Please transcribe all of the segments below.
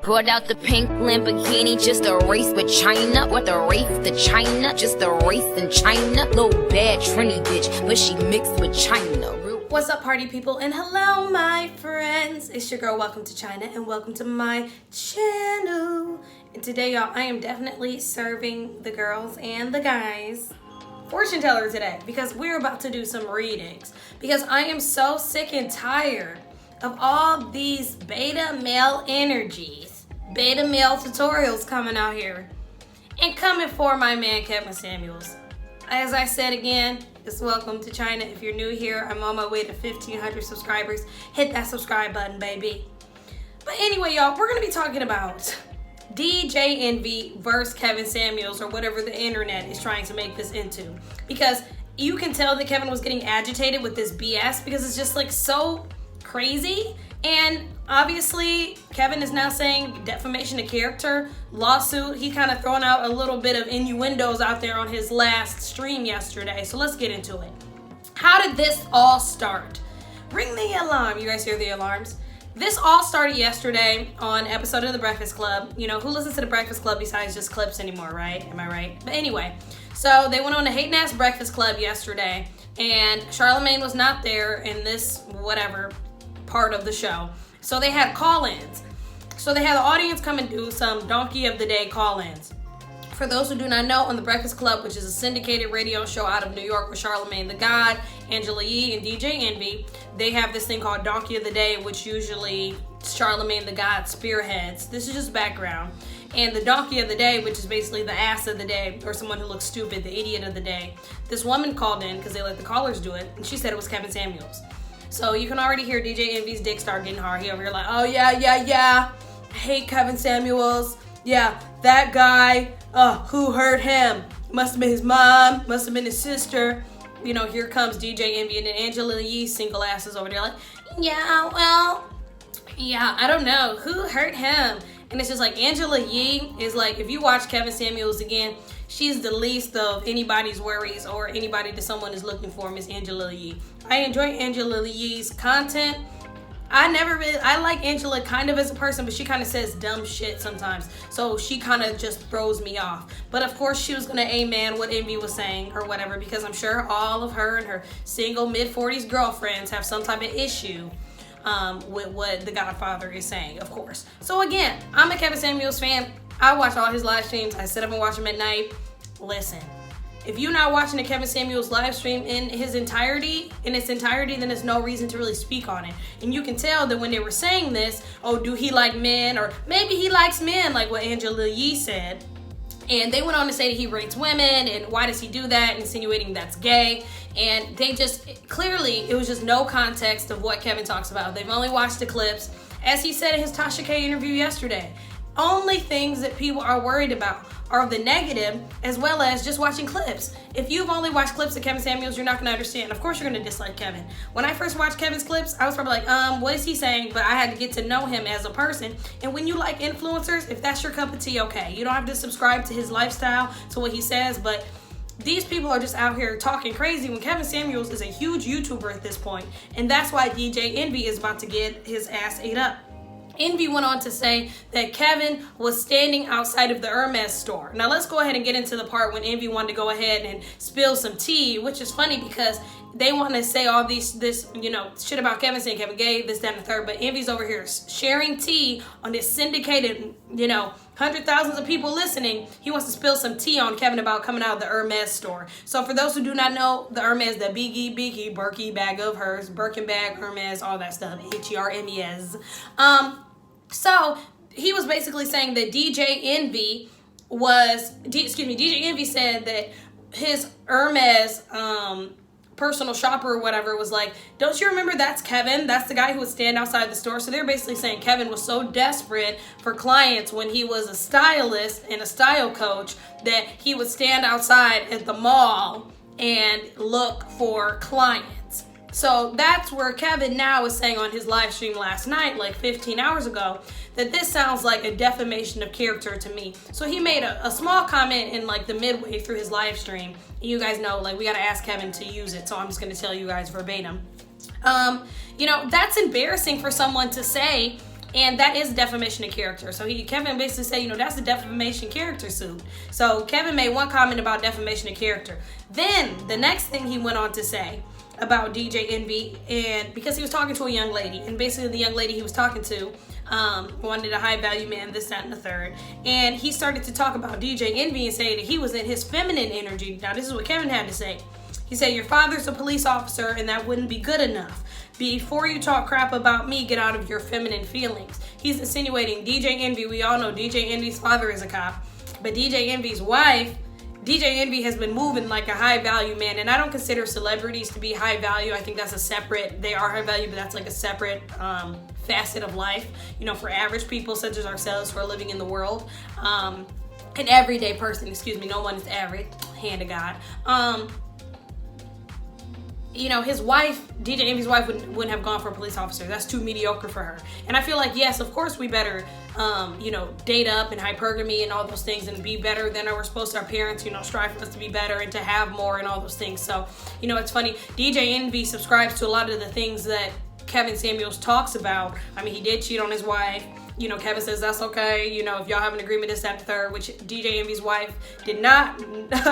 Brought out the pink Lamborghini, just a race with China. What the race to China? Just a race in China. Little bad Trini bitch, but she mixed with China. What's up, party people, and hello, my friends. It's your girl, Welcome to China, and welcome to my channel. And today, y'all, I am definitely serving the girls and the guys fortune teller today because we're about to do some readings. Because I am so sick and tired of all these beta male energies, beta male tutorials coming out here and coming for my man Kevin Samuels. As I said again, it's Welcome to China. If you're new here, I'm on my way to 1,500 subscribers. Hit that subscribe button, baby. But anyway, y'all, we're going to be talking about DJ Envy versus Kevin Samuels, or whatever the internet is trying to make this into. Because you can tell that Kevin was getting agitated with this BS because it's just like so crazy. And obviously Kevin is now saying defamation of character, lawsuit. He kind of throwing out a little bit of innuendos out there on his last stream yesterday. So let's get into it. How did this all start? Ring the alarm. You guys hear the alarms? This all started yesterday on an episode of The Breakfast Club. You know, who listens to The Breakfast Club besides just clips anymore, right? Am I right? But anyway, so they went on a Hating Ass Breakfast Club yesterday, and Charlamagne was not there in this whatever part of the show. So they had call-ins. So they had the audience come and do some Donkey of the Day call-ins. For those who do not know, on The Breakfast Club, which is a syndicated radio show out of New York with Charlamagne the God, Angela Yee, and DJ Envy, they have this thing called Donkey of the Day, which usually Charlamagne the God spearheads. This is just background. And the Donkey of the Day, which is basically the ass of the day, or someone who looks stupid, the idiot of the day. This woman called in, because they let the callers do it, and she said it was Kevin Samuels. So you can already hear DJ Envy's dick start getting hard. He over here like, oh yeah. I hate Kevin Samuels. Yeah, that guy, who hurt him? Must have been his mom, must have been his sister. You know, here comes DJ Envy, and then Angela Yee single asses over there like, I don't know. Who hurt him? And it's just like, Angela Yee is like, if you watch Kevin Samuels again, she's the least of anybody's worries or anybody that someone is looking for, Miss Angela Yee. I enjoy Angela Yee's content. I like Angela kind of as a person, but she kind of says dumb shit sometimes. So she kind of just throws me off. But of course she was going to amen what Envy was saying or whatever, because I'm sure all of her and her single mid-40s girlfriends have some type of issue with what the Godfather is saying, of course. So again, I'm a Kevin Samuels fan. I watch all his live streams. I sit up and watch them at night. Listen, if you're not watching the Kevin Samuels live stream in its entirety, then there's no reason to really speak on it. And you can tell that when they were saying this, oh, do he like men? Or maybe he likes men, like what Angela Yee said. And they went on to say that he rates women, and why does he do that, insinuating that's gay. And they just, clearly, it was just no context of what Kevin talks about. They've only watched the clips. As he said in his Tasha K interview yesterday, only things that people are worried about are the negative, as well as just watching clips. If you've only watched clips of Kevin Samuels, you're not going to understand. Of course, you're going to dislike Kevin. When I first watched Kevin's clips, I was probably like, what is he saying? But I had to get to know him as a person. And when you like influencers, if that's your cup of tea, okay. You don't have to subscribe to his lifestyle, to what he says, but these people are just out here talking crazy when Kevin Samuels is a huge YouTuber at this point. And that's why DJ Envy is about to get his ass ate up. Envy went on to say that Kevin was standing outside of the Hermes store. Now let's go ahead and get into the part when Envy wanted to go ahead and spill some tea, which is funny because they want to say all this shit about Kevin, saying Kevin gay, this, that, and the third, but Envy's over here sharing tea on this syndicated, hundred thousands of people listening. He wants to spill some tea on Kevin about coming out of the Hermes store. So for those who do not know, the Hermes, the biggie, Birky bag of hers, Birkin bag, Hermes, all that stuff, Hermes. So he was basically saying that DJ Envy said that his Hermes personal shopper or whatever was like, don't you remember that's Kevin? That's the guy who would stand outside the store. So they're basically saying Kevin was so desperate for clients when he was a stylist and a style coach that he would stand outside at the mall and look for clients. So that's where Kevin now is saying on his live stream last night, like 15 hours ago, that this sounds like a defamation of character to me. So he made a small comment in like the midway through his live stream. You guys know, like, we got to ask Kevin to use it. So I'm just going to tell you guys verbatim. That's embarrassing for someone to say And that is defamation of character. So Kevin basically said, you know, that's the defamation character suit. So Kevin made one comment about defamation of character. Then the next thing he went on to say about DJ Envy, and because he was talking to a young lady, and basically the young lady he was talking to wanted a high value man, this, that, and the third. And he started to talk about DJ Envy and say that he was in his feminine energy. Now this is what Kevin had to say. He said, your father's a police officer and that wouldn't be good enough. Before you talk crap about me, get out of your feminine feelings. He's insinuating DJ Envy. We all know DJ Envy's father is a cop. But DJ Envy's wife, DJ Envy has been moving like a high value man. And I don't consider celebrities to be high value. I think that's a separate, they are high value, but that's like a separate facet of life. You know, for average people such as ourselves who are living in the world. An everyday person, no one is average, hand of God. You know, his wife, DJ Envy's wife, wouldn't have gone for a police officer. That's too mediocre for her. And I feel like, yes, of course we better, you know, date up and hypergamy and all those things and be better than we're supposed to. Our parents, you know, strive for us to be better and to have more and all those things. So, you know, it's funny. DJ Envy subscribes to a lot of the things that Kevin Samuels talks about. I mean, he did cheat on his wife. You know, Kevin says that's okay. You know, if y'all have an agreement, this, that, and the third, which DJ Envy's wife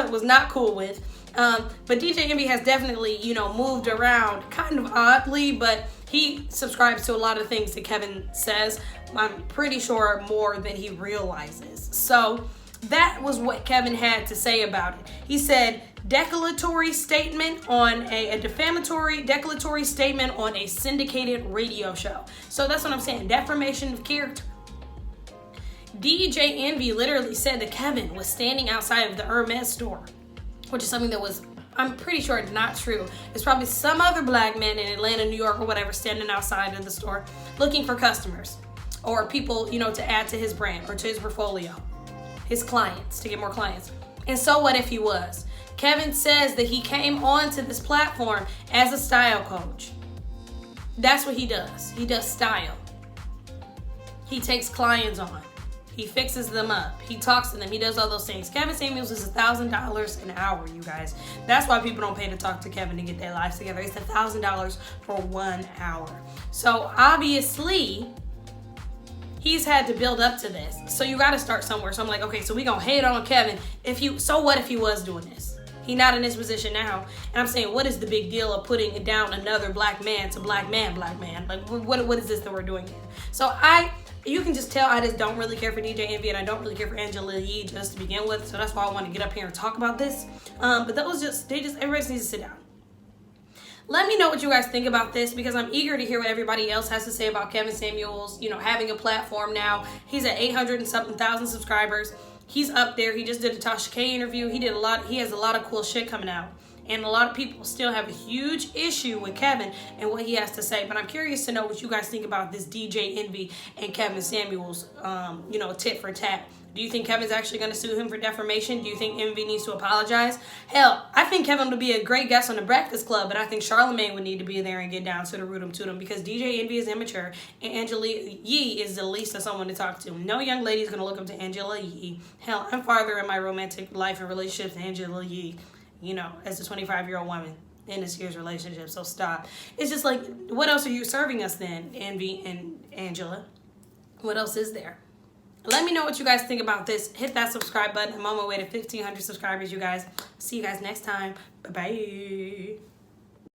was not cool with. But DJ Envy has definitely, you know, moved around kind of oddly, but he subscribes to a lot of things that Kevin says. I'm pretty sure more than he realizes. So that was what Kevin had to say about it. He said, declaratory statement on a defamatory declaratory statement on a syndicated radio show. So that's what I'm saying. Defamation of character. DJ Envy literally said that Kevin was standing outside of the Hermes store, which is something that was, I'm pretty sure, not true. It's probably some other black man in Atlanta, New York, or whatever, standing outside of the store looking for customers or people, you know, to add to his brand or to his portfolio, his clients, to get more clients. And so what if he was? Kevin says that he came onto this platform as a style coach. That's what he does. He does style. He takes clients on. He fixes them up. He talks to them. He does all those things. Kevin Samuels is $1,000 an hour, you guys. That's why people don't pay to talk to Kevin to get their lives together. It's $1,000 for 1 hour. So obviously, he's had to build up to this. So you got to start somewhere. So I'm like, okay, so we gonna hate on Kevin. So what if he was doing this? He's not in this position now. And I'm saying, what is the big deal of putting down another black man to black man? Like, what is this that we're doing here? So you can just tell I just don't really care for DJ Envy and I don't really care for Angela Yee just to begin with. So that's why I want to get up here and talk about this. But that was everybody needs to sit down. Let me know what you guys think about this because I'm eager to hear what everybody else has to say about Kevin Samuels, you know, having a platform now. He's at 800 and something thousand subscribers. He's up there. He just did a Tasha K interview. He has a lot of cool shit coming out. And a lot of people still have a huge issue with Kevin and what he has to say. But I'm curious to know what you guys think about this DJ Envy and Kevin Samuels, you know, tit for tat. Do you think Kevin's actually going to sue him for defamation? Do you think Envy needs to apologize? Hell, I think Kevin would be a great guest on the Breakfast Club, but I think Charlamagne would need to be there and get down to the root to them because DJ Envy is immature and Angela Yee is the least of someone to talk to. No young lady is going to look up to Angela Yee. Hell, I'm farther in my romantic life and relationships than Angela Yee, you know, as a 25-year-old woman in this year's relationship. So stop. It's just like, what else are you serving us then, Envy and Angela? What else is there? Let me know what you guys think about this. Hit that subscribe button. I'm on my way to 1,500 subscribers, you guys. See you guys next time. Bye-bye.